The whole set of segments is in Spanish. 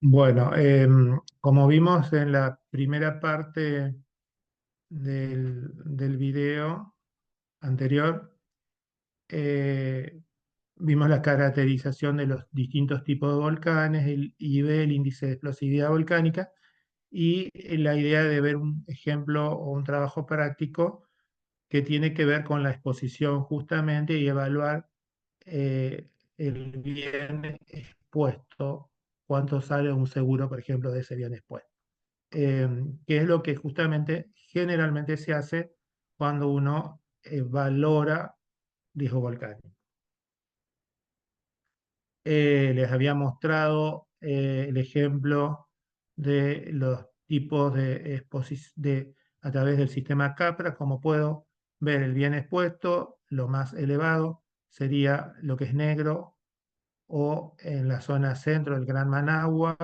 Bueno, como vimos en la primera parte del video anterior, eh, vimos la caracterización de los distintos tipos de volcanes, el IB, el índice de explosividad volcánica, y la idea de ver un ejemplo o un trabajo práctico que tiene que ver con la exposición justamente y evaluar el bien expuesto, cuánto sale un seguro, por ejemplo, de ese bien expuesto, que es lo que justamente generalmente se hace cuando uno valora riesgo volcánico. Les había mostrado el ejemplo de los tipos de exposición a través del sistema CAPRA. Como puedo ver el bien expuesto, lo más elevado sería lo que es negro o en la zona centro del Gran Managua,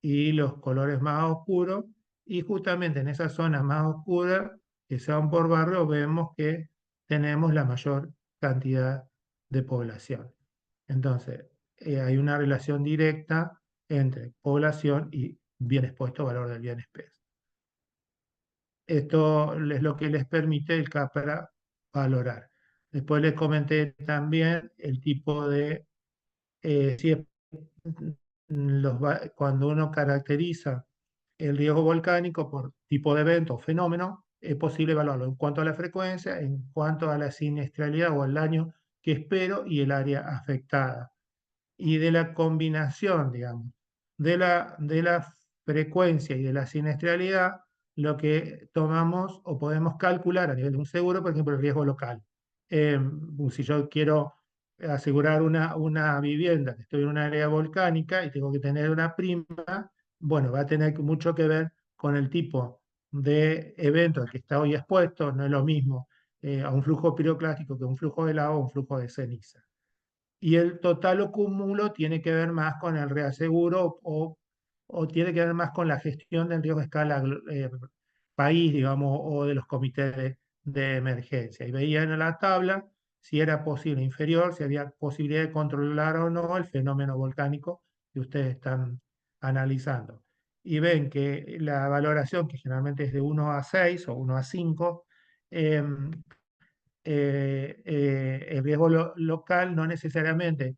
y los colores más oscuros, y justamente en esas zonas más oscuras, que son por barrio, vemos que tenemos la mayor cantidad de población. Entonces, hay una relación directa entre población y bien expuesto, valor del bien expuesto. Esto es lo que les permite el CAPRA valorar. Después les comenté también el tipo de, si es cuando uno caracteriza el riesgo volcánico por tipo de evento o fenómeno, es posible evaluarlo en cuanto a la frecuencia, en cuanto a la siniestralidad o el daño que espero y el área afectada. Y de la combinación, digamos, de la frecuencia y de la siniestralidad, lo que tomamos o podemos calcular a nivel de un seguro, por ejemplo, el riesgo local. Si yo quiero asegurar una vivienda, que estoy en una área volcánica y tengo que tener una prima, bueno, va a tener mucho que ver con el tipo de evento al que está hoy expuesto. No es lo mismo a un flujo piroclástico que un flujo de lava o un flujo de ceniza. Y el total o cúmulo tiene que ver más con el reaseguro o tiene que ver más con la gestión del riesgo a escala país, digamos, o de los comités de emergencia. Y veían en la tabla si era posible inferior, si había posibilidad de controlar o no el fenómeno volcánico que ustedes están analizando. Y ven que la valoración, que generalmente es de 1 a 6 o 1 a 5, el riesgo local no necesariamente,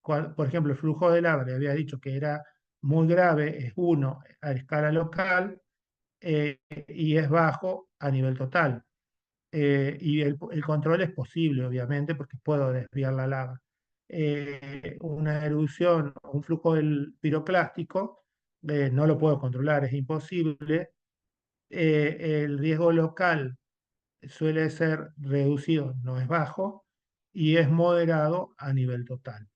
por ejemplo, el flujo de lava, le había dicho que era muy grave, es 1 a escala local, y es bajo a nivel total. Y el control es posible, obviamente, porque puedo desviar la lava. Una erupción o un flujo del piroclástico no lo puedo controlar, es imposible. El riesgo local suele ser reducido, no es bajo, y es moderado a nivel total.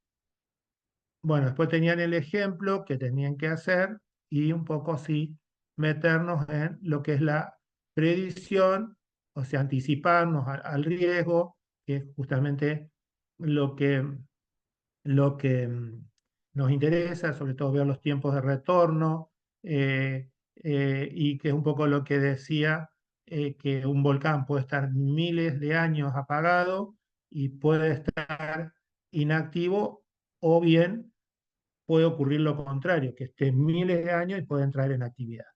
Bueno, después tenían el ejemplo que tenían que hacer y un poco así meternos en lo que es la predicción, o sea, anticiparnos al riesgo, que es justamente lo que, lo que nos interesa, sobre todo ver los tiempos de retorno, y que es un poco lo que decía, que un volcán puede estar miles de años apagado y puede estar inactivo, o bien puede ocurrir lo contrario, que esté miles de años y puede entrar en actividad.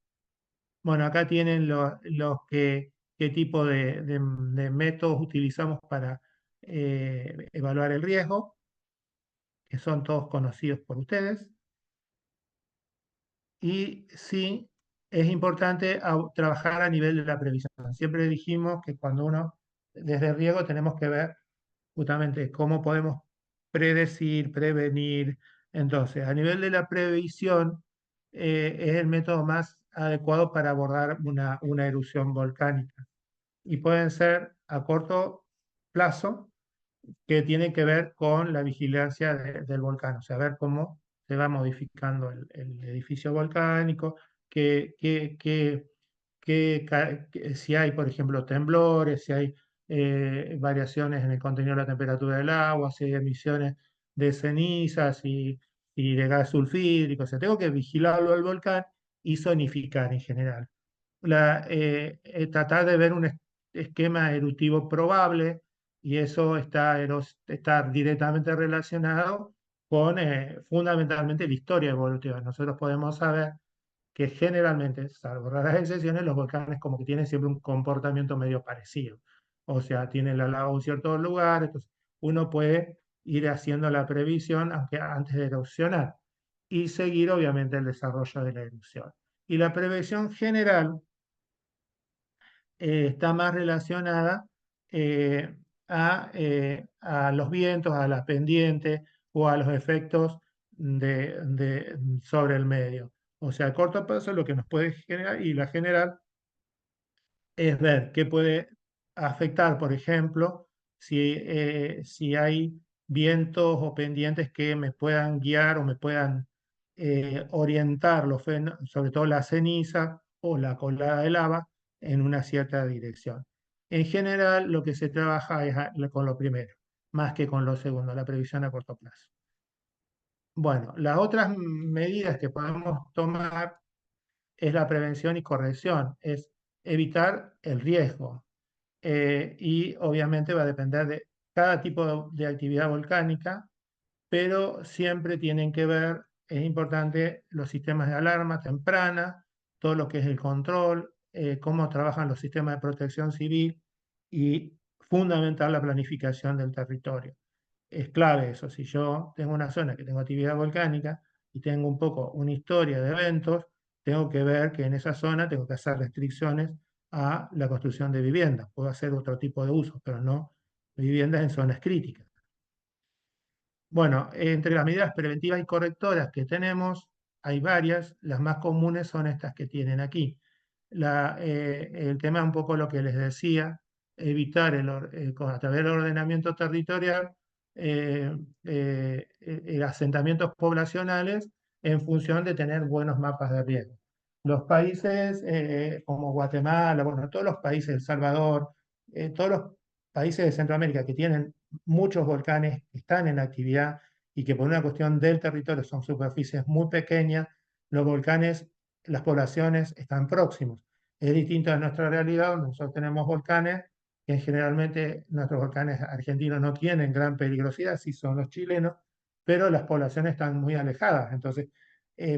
Bueno, acá tienen qué tipo de métodos utilizamos para evaluar el riesgo, que son todos conocidos por ustedes. Y sí, es importante trabajar a nivel de la previsión. Siempre dijimos que cuando desde el riesgo tenemos que ver justamente cómo podemos predecir, prevenir. Entonces, a nivel de la previsión, es el método más adecuado para abordar una erupción volcánica. Y pueden ser a corto plazo, que tiene que ver con la vigilancia del volcán, o sea, ver cómo se va modificando el edificio volcánico, si hay, por ejemplo, temblores, si hay variaciones en el contenido de la temperatura del agua, si hay emisiones de cenizas y de gas sulfídrico. O sea, tengo que vigilarlo al volcán y zonificar en general. Tratar de ver un esquema eruptivo probable, y eso está directamente relacionado con fundamentalmente la historia evolutiva. Nosotros podemos saber que generalmente, salvo raras excepciones, los volcanes como que tienen siempre un comportamiento medio parecido. O sea, tienen la lava en cierto lugar, entonces uno puede ir haciendo la previsión aunque antes de erupcionar y seguir obviamente el desarrollo de la erupción. Y la previsión general está más relacionada eh, a los vientos, a las pendientes o a los efectos sobre el medio. O sea, a corto plazo lo que nos puede generar y la general es ver qué puede afectar, por ejemplo, si hay vientos o pendientes que me puedan guiar o me puedan orientar, sobre todo la ceniza o la colada de lava, en una cierta dirección. En general, lo que se trabaja es con lo primero, más que con lo segundo, la previsión a corto plazo. Bueno, las otras medidas que podemos tomar es la prevención y corrección, es evitar el riesgo. Y obviamente va a depender de cada tipo de actividad volcánica, pero siempre tienen que ver, es importante, los sistemas de alarma temprana, todo lo que es el control, cómo trabajan los sistemas de protección civil y fundamental la planificación del territorio. Es clave eso, si yo tengo una zona que tengo actividad volcánica y tengo un poco una historia de eventos, tengo que ver que en esa zona tengo que hacer restricciones a la construcción de viviendas. Puedo hacer otro tipo de usos, pero no viviendas en zonas críticas. Bueno, entre las medidas preventivas y correctoras que tenemos, hay varias. Las más comunes son estas que tienen aquí. El tema es un poco lo que les decía, evitar a través del ordenamiento territorial eh, asentamientos poblacionales en función de tener buenos mapas de riesgo. Los países como Guatemala, bueno, todos los países, El Salvador, todos los países de Centroamérica que tienen muchos volcanes que están en actividad y que por una cuestión del territorio son superficies muy pequeñas, los volcanes, las poblaciones están próximos. Es distinto a nuestra realidad, donde nosotros tenemos volcanes, que generalmente nuestros volcanes argentinos no tienen gran peligrosidad, sí son los chilenos, pero las poblaciones están muy alejadas, entonces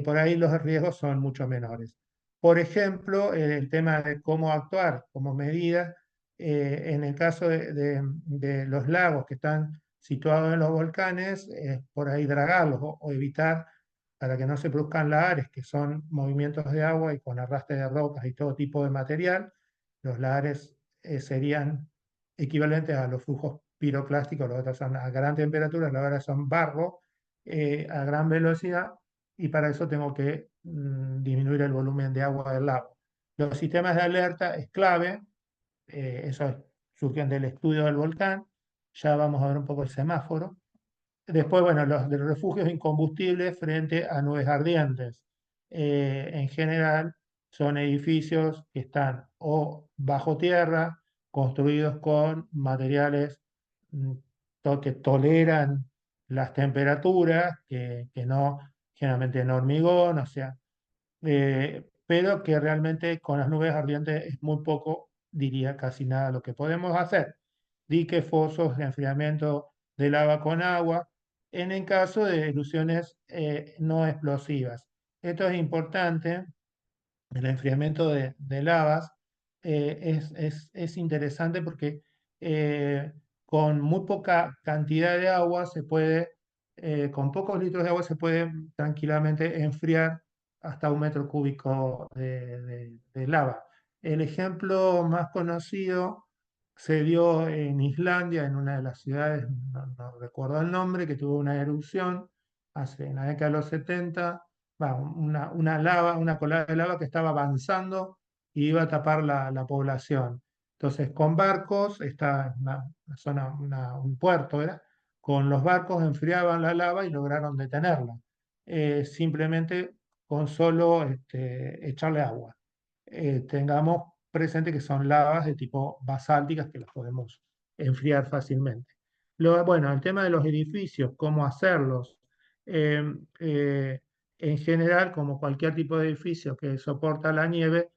por ahí los riesgos son mucho menores. Por ejemplo, el tema de cómo actuar como medida en el caso de los lagos que están situados en los volcanes, por ahí dragarlos o evitar para que no se produzcan lahares, que son movimientos de agua y con arrastre de rocas y todo tipo de material. Los lahares serían equivalentes a los flujos piroclásticos, los otros son a gran temperatura, los lahares son barro a gran velocidad y para eso tengo que disminuir el volumen de agua del lago. Los sistemas de alerta es clave, eso surgen del estudio del volcán, ya vamos a ver un poco el semáforo. Después, bueno, los de refugios incombustibles frente a nubes ardientes. En general, son edificios que están o bajo tierra, construidos con materiales mm, que toleran las temperaturas, que no, generalmente en hormigón, o sea, pero que realmente con las nubes ardientes es muy poco, diría casi nada lo que podemos hacer. Diques, fosos de enfriamiento de lava con agua, en el caso de erupciones no explosivas. Esto es importante, el enfriamiento de lavas es interesante porque con muy poca cantidad de agua con pocos litros de agua se puede tranquilamente enfriar hasta 1 metro cúbico de lava. El ejemplo más conocido se dio en Islandia, en una de las ciudades, no recuerdo el nombre, que tuvo una erupción en la década de los 70, una lava, una colada de lava que estaba avanzando y iba a tapar la población. Entonces, con barcos, está una zona, un puerto era, con los barcos enfriaban la lava y lograron detenerla, simplemente con solo echarle agua. Tengamos presente que son lavas de tipo basálticas que las podemos enfriar fácilmente. Bueno, el tema de los edificios, cómo hacerlos. Eh, eh, en general, como cualquier tipo de edificio que soporta la nieve,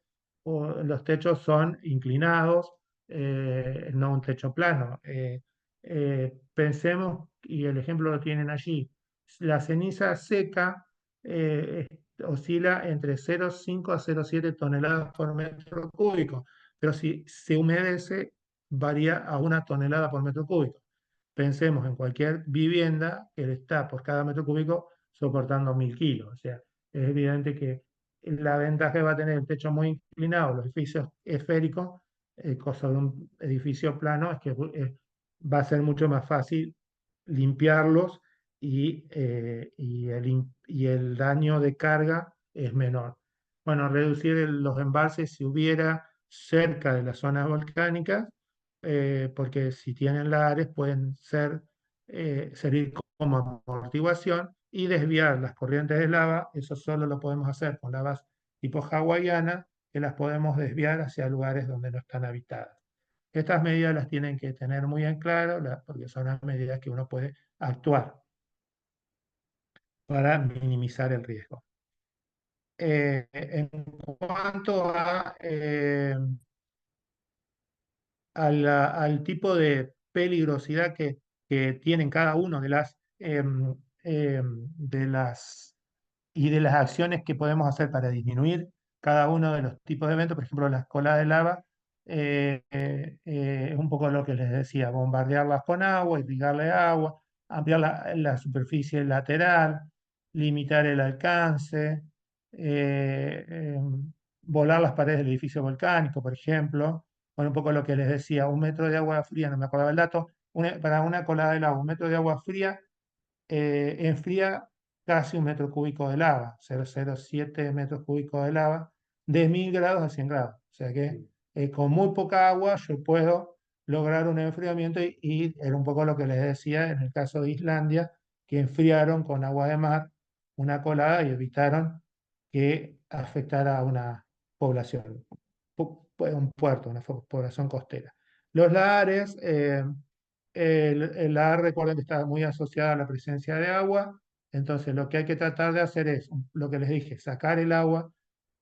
los techos son inclinados, no un techo plano. Pensemos, y el ejemplo lo tienen allí, La ceniza seca oscila entre 0,5 a 0,7 toneladas por metro cúbico, pero si se humedece, varía a 1 tonelada por metro cúbico. Pensemos en cualquier vivienda que está por cada metro cúbico soportando 1.000 kilos. O sea, es evidente que la ventaja que va a tener el techo muy inclinado, los edificios esféricos, cosa de un edificio plano, es que va a ser mucho más fácil limpiarlos y el daño de carga es menor. Bueno, reducir los embalses si hubiera cerca de las zonas volcánicas, porque si tienen lares pueden servir como amortiguación y desviar las corrientes de lava. Eso solo lo podemos hacer con lavas tipo hawaiana, que las podemos desviar hacia lugares donde no están habitadas. Estas medidas las tienen que tener muy en claro, porque son las medidas que uno puede actuar para minimizar el riesgo. En cuanto al tipo de peligrosidad que tienen cada uno de las y de las acciones que podemos hacer para disminuir cada uno de los tipos de eventos, por ejemplo, las colas de lava, es un poco lo que les decía, bombardearlas con agua, irrigarle agua, ampliar la superficie lateral, limitar el alcance, eh, eh, volar las paredes del edificio volcánico, por ejemplo. Bueno, un poco lo que les decía, 1 metro de agua fría, no me acordaba el dato, para una colada de lava, 1 metro de agua fría enfría casi 1 metro cúbico de lava, 0,07 metros cúbicos de lava, de 1.000 grados a 100 grados. O sea que con muy poca agua yo puedo lograr un enfriamiento y era un poco lo que les decía en el caso de Islandia, que enfriaron con agua de mar una colada y evitaron que afectara a una población, un puerto, una población costera. Los lahares, el lahar, recuerden que está muy asociada a la presencia de agua, entonces lo que hay que tratar de hacer es, lo que les dije, sacar el agua,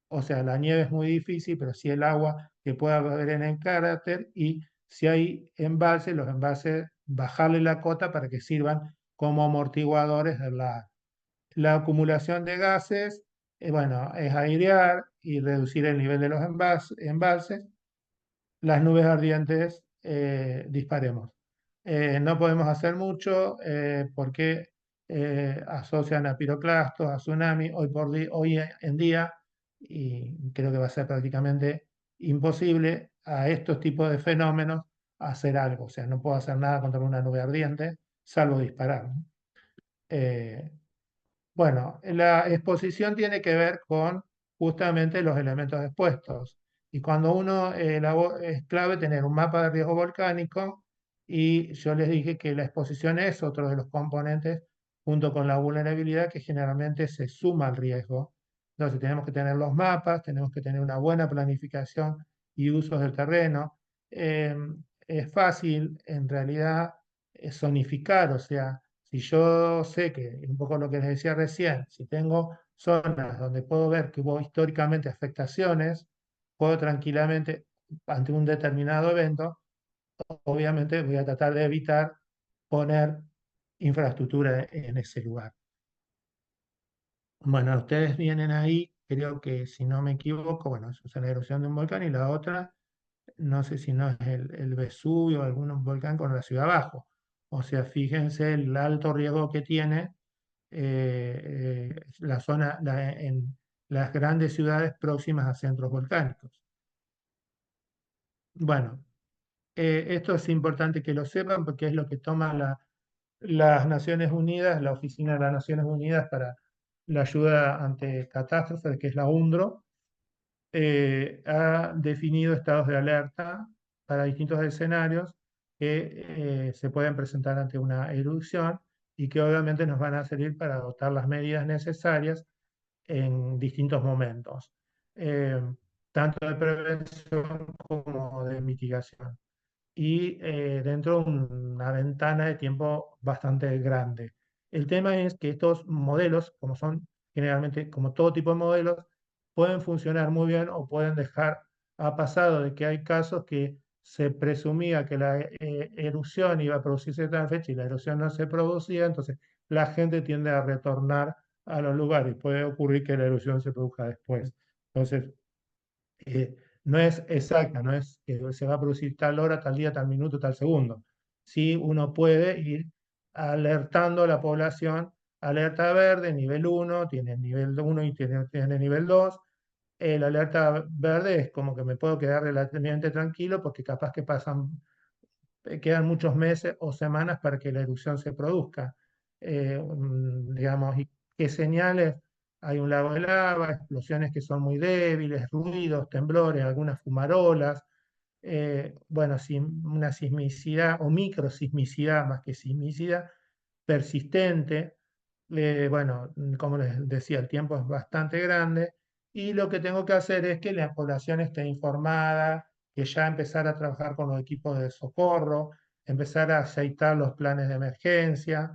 o sea, la nieve es muy difícil, pero sí el agua que pueda haber en el cráter, y si hay embalses, los embalses, bajarle la cota para que sirvan como amortiguadores de la acumulación de gases. Bueno, es airear y reducir el nivel de los embalses. Las nubes ardientes, disparemos. No podemos hacer mucho porque asocian a piroclastos, a tsunami, hoy en día, y creo que va a ser prácticamente imposible a estos tipos de fenómenos hacer algo. O sea, no puedo hacer nada contra una nube ardiente, salvo disparar, ¿no? Eh, bueno, la exposición tiene que ver con justamente los elementos expuestos. Y cuando uno es clave tener un mapa de riesgo volcánico, y yo les dije que la exposición es otro de los componentes junto con la vulnerabilidad que generalmente se suma al riesgo. Entonces tenemos que tener los mapas, tenemos que tener una buena planificación y usos del terreno. Eh, es fácil en realidad zonificar, o sea, si yo sé que, un poco lo que les decía recién, si tengo zonas donde puedo ver que hubo históricamente afectaciones, puedo tranquilamente, ante un determinado evento, obviamente voy a tratar de evitar poner infraestructura en ese lugar. Bueno, ustedes vienen ahí, creo que si no me equivoco, bueno, eso es la erupción de un volcán, y la otra, no sé si no es el Vesubio o algún volcán con la ciudad abajo. O sea, fíjense el alto riesgo que tiene la zona en las grandes ciudades próximas a centros volcánicos. Bueno, esto es importante que lo sepan porque es lo que toman las Naciones Unidas, la Oficina de las Naciones Unidas para la Ayuda ante Catástrofes, que es la UNDRO. Ha definido estados de alerta para distintos escenarios que se pueden presentar ante una erupción, y que obviamente nos van a servir para adoptar las medidas necesarias en distintos momentos, eh, tanto de prevención como de mitigación, y dentro de una ventana de tiempo bastante grande. El tema es que estos modelos, como son generalmente, como todo tipo de modelos, pueden funcionar muy bien o pueden dejar. Ha pasado de que hay casos que se presumía que la erupción iba a producirse de tal fecha y la erupción no se producía, entonces la gente tiende a retornar a los lugares. Puede ocurrir que la erupción se produzca después. Entonces, eh, no es exacta, no es que se va a producir tal hora, tal día, tal minuto, tal segundo. Sí, uno puede ir alertando a la población, alerta verde, nivel uno tiene nivel uno y tiene nivel 2. La alerta verde es como que me puedo quedar relativamente tranquilo porque capaz que quedan muchos meses o semanas para que la erupción se produzca. Digamos, y qué señales, hay un lago de lava, explosiones que son muy débiles, ruidos, temblores, algunas fumarolas, bueno, una sismicidad o microsismicidad más que sismicidad persistente. Bueno, como les decía, el tiempo es bastante grande y lo que tengo que hacer es que la población esté informada, que ya empezar a trabajar con los equipos de socorro, empezar a aceitar los planes de emergencia,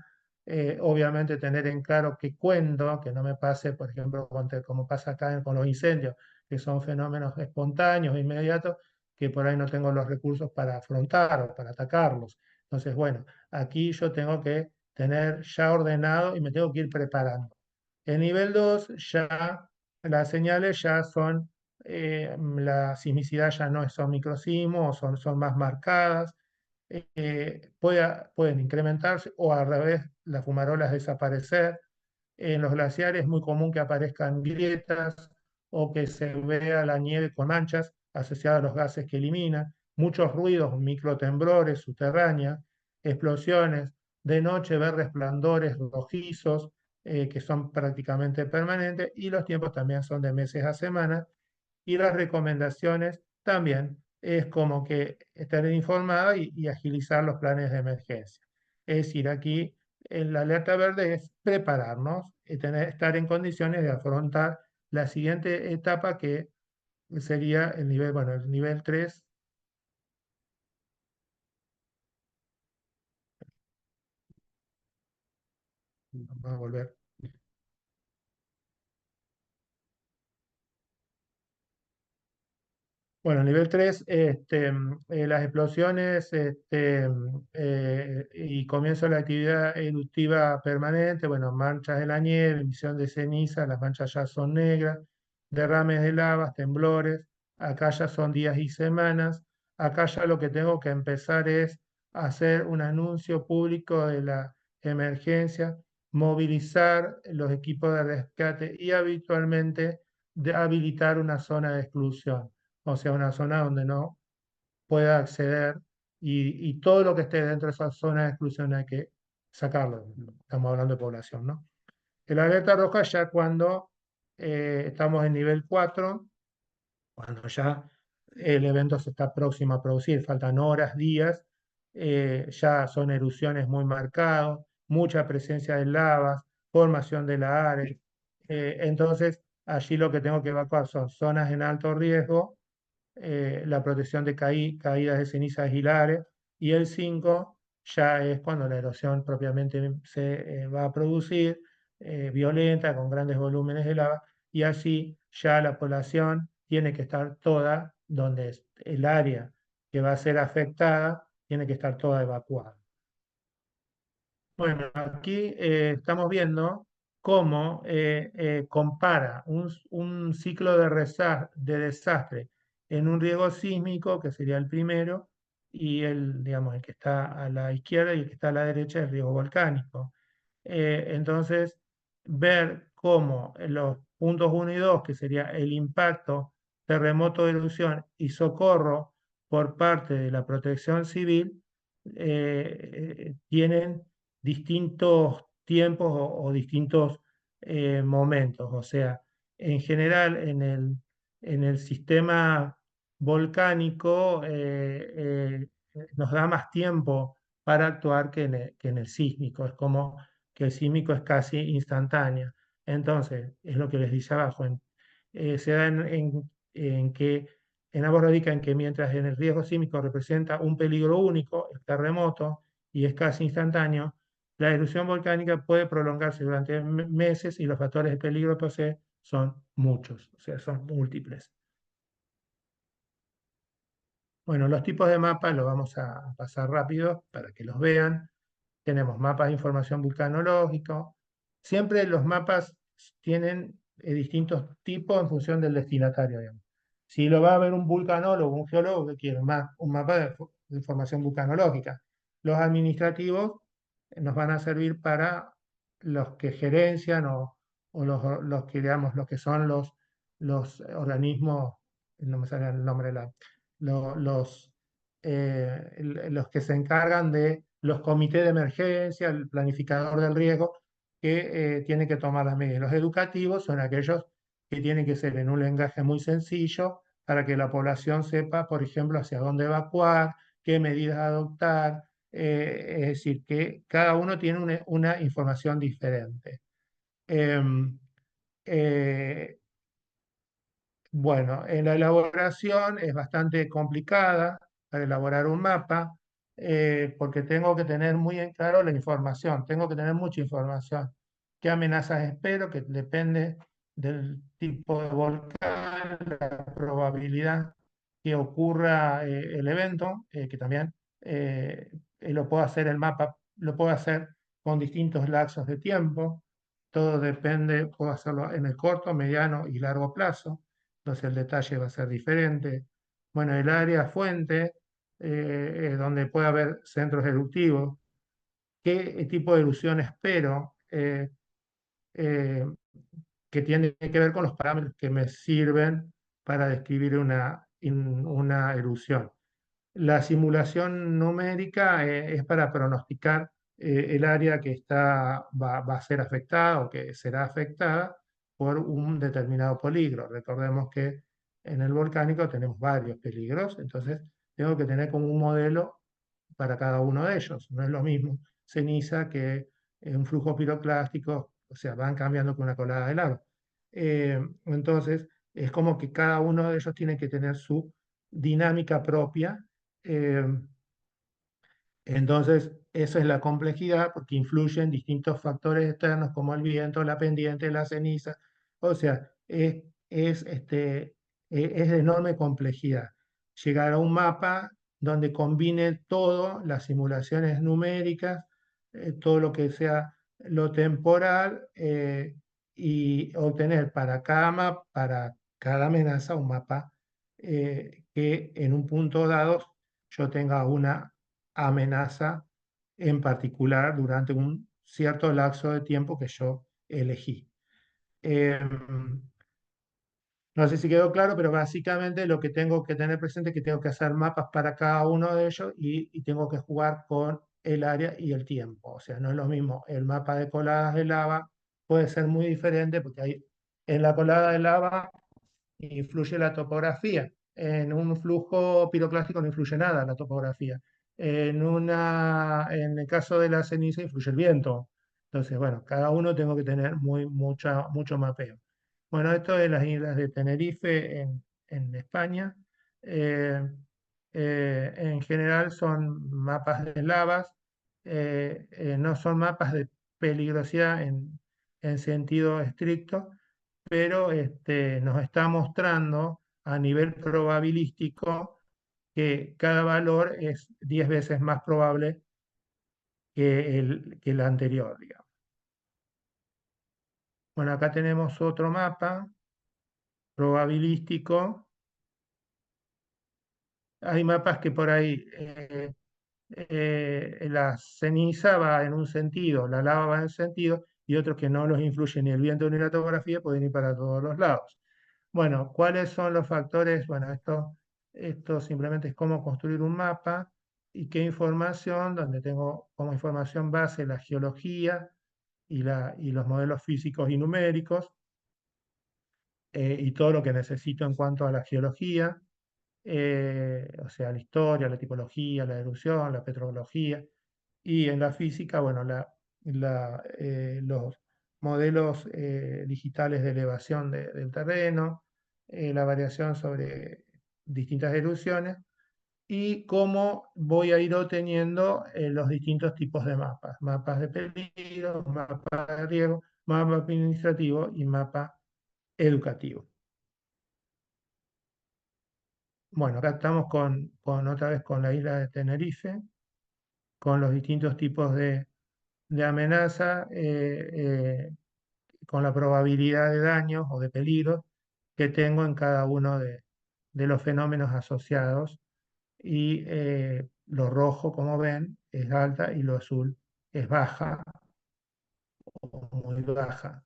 obviamente tener en claro que cuento, que no me pase, por ejemplo, como pasa acá con los incendios, que son fenómenos espontáneos, inmediatos, que por ahí no tengo los recursos para afrontar o para atacarlos. Entonces, bueno, aquí yo tengo que tener ya ordenado y me tengo que ir preparando. El nivel 2 ya las señales ya son, la sismicidad ya no son microsismos, son más marcadas, pueden incrementarse o al revés, las fumarolas desaparecer. En los glaciares es muy común que aparezcan grietas o que se vea la nieve con manchas asociadas a los gases que elimina, muchos ruidos, microtemblores subterráneos, explosiones, de noche ver resplandores rojizos que son prácticamente permanentes y los tiempos también son de meses a semanas y las recomendaciones también es como que estar informada y agilizar los planes de emergencia. Es decir, aquí la alerta verde es prepararnos y estar en condiciones de afrontar la siguiente etapa que sería el nivel, bueno, el nivel 3. Vamos a volver. Bueno, nivel 3, las explosiones y comienzo de la actividad eruptiva permanente, bueno, manchas de la nieve, emisión de ceniza, las manchas ya son negras, derrames de lavas, temblores, acá ya son días y semanas, acá ya lo que tengo que empezar es hacer un anuncio público de la emergencia, movilizar los equipos de rescate y habitualmente habilitar una zona de exclusión, o sea, una zona donde no pueda acceder y todo lo que esté dentro de esa zona de exclusión hay que sacarlo. Estamos hablando de población, ¿no? El alerta roja ya cuando estamos en nivel 4, cuando ya el evento se está próximo a producir, faltan horas, días, ya son erupciones muy marcadas, mucha presencia de lavas, formación de la área. Entonces, allí lo que tengo que evacuar son zonas en alto riesgo, la protección de caídas de cenizas hilares, y el 5 ya es cuando la erosión propiamente se va a producir, violenta, con grandes volúmenes de lava, y así ya la población tiene que estar toda, donde el área que va a ser afectada, tiene que estar toda evacuada. Bueno, aquí estamos viendo cómo compara un ciclo de desastre en un riesgo sísmico, que sería el primero, y digamos, el que está a la izquierda y el que está a la derecha, el riesgo volcánico. Entonces, ver cómo los puntos uno y 2, que sería el impacto, terremoto, erupción y socorro por parte de la protección civil, tienen distintos tiempos o distintos momentos. O sea, en general, en el sistema volcánico nos da más tiempo para actuar que en el sísmico. Es como que el sísmico es casi instantáneo. Entonces, es lo que les dice abajo. Se da en que en ambos radica en que mientras en el riesgo sísmico representa un peligro único, el terremoto, y es casi instantáneo, la erupción volcánica puede prolongarse durante meses y los factores de peligro que posee son muchos, o sea, son múltiples. Bueno, los tipos de mapas los vamos a pasar rápido para que los vean. tenemos mapas de información vulcanológica. Siempre los mapas tienen distintos tipos en función del destinatario, digamos. Si lo va a ver un vulcanólogo, un geólogo que quiere un mapa de información vulcanológica. Los administrativos nos van a servir para los que gerencian o los que, digamos, los que son los organismos, no me sale el nombre, los que se encargan de los comités de emergencia, el planificador del riesgo, que tiene que tomar las medidas. Los educativos son aquellos que tienen que ser en un lenguaje muy sencillo para que la población sepa, por ejemplo, hacia dónde evacuar, qué medidas adoptar, es decir, que cada uno tiene una información diferente. Em, eh, bueno, en la elaboración es bastante complicada para elaborar un mapa, porque tengo que tener muy en claro la información, tengo que tener mucha información. ¿Qué amenazas espero? Que depende del tipo de volcán, la probabilidad que ocurra el evento, que también lo puedo hacer el mapa, lo puedo hacer con distintos lapsos de tiempo. Todo depende, puedo hacerlo en el corto, mediano y largo plazo, entonces el detalle va a ser diferente. Bueno, el área fuente, donde puede haber centros eruptivos, qué tipo de erupción espero, eh, que tiene que ver con los parámetros que me sirven para describir una erupción. La simulación numérica es para pronosticar el área que va a ser afectada o que será afectada por un determinado peligro. Recordemos que en el volcánico tenemos varios peligros, entonces tengo que tener como un modelo para cada uno de ellos. No es lo mismo ceniza que un flujo piroclástico, o sea, van cambiando con una colada de lava. Entonces, es como que cada uno de ellos tiene que tener su dinámica propia. eh, entonces, eso es la complejidad porque influyen distintos factores externos como el viento, la pendiente, la ceniza. O sea, es de enorme complejidad. Llegar a un mapa donde combine todo, las simulaciones numéricas, todo lo que sea lo temporal, y obtener para cada amenaza, un mapa que en un punto dado yo tenga una amenaza en particular durante un cierto lapso de tiempo que yo elegí. No sé si quedó claro, pero básicamente lo que tengo que tener presente es que tengo que hacer mapas para cada uno de ellos y tengo que jugar con el área y el tiempo. O sea, no es lo mismo. El mapa de coladas de lava puede ser muy diferente porque en la colada de lava influye la topografía. En un flujo piroclástico no influye nada la topografía. En el caso de la ceniza influye el viento. Entonces, bueno, cada uno tengo que tener mucho mapeo. Bueno, esto de las islas de Tenerife en España. eh, en general son mapas de lavas, no son mapas de peligrosidad en sentido estricto, pero nos está mostrando a nivel probabilístico que cada valor es 10 veces más probable que el anterior, digamos. Bueno, acá tenemos otro mapa probabilístico. Hay mapas que por ahí la ceniza va en un sentido, la lava va en un sentido, y otros que no los influye ni el viento ni la topografía pueden ir para todos los lados. Bueno, ¿cuáles son los factores? Bueno, esto simplemente es cómo construir un mapa y qué información, donde tengo como información base la geología y los modelos físicos y numéricos, y todo lo que necesito en cuanto a la geología, o sea, la historia, la tipología, la erupción, la petrología, y en la física, bueno, los modelos digitales de elevación del terreno, la variación sobre distintas erupciones y cómo voy a ir obteniendo los distintos tipos de mapas, mapas de peligro, mapas de riesgo, mapa administrativo y mapa educativo. Bueno, acá estamos otra vez con la isla de Tenerife, con los distintos tipos de amenaza con la probabilidad de daños o de peligros que tengo en cada uno de los fenómenos asociados. Y lo rojo, como ven, es alta y lo azul es baja o muy baja.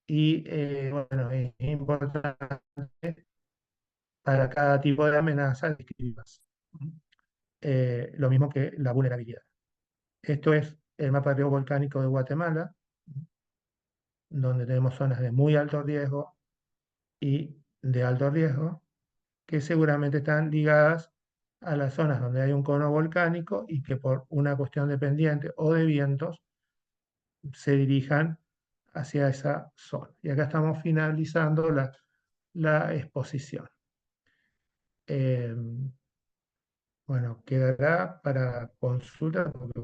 Y bueno, es importante para cada tipo de amenaza describirlas. Lo mismo que la vulnerabilidad. Esto es el mapa de riesgo volcánico de Guatemala, donde tenemos zonas de muy alto riesgo y de alto riesgo, que seguramente están ligadas a las zonas donde hay un cono volcánico y que por una cuestión de pendiente o de vientos se dirijan hacia esa zona. Y acá estamos finalizando la exposición. Eh, bueno, quedará para consulta, porque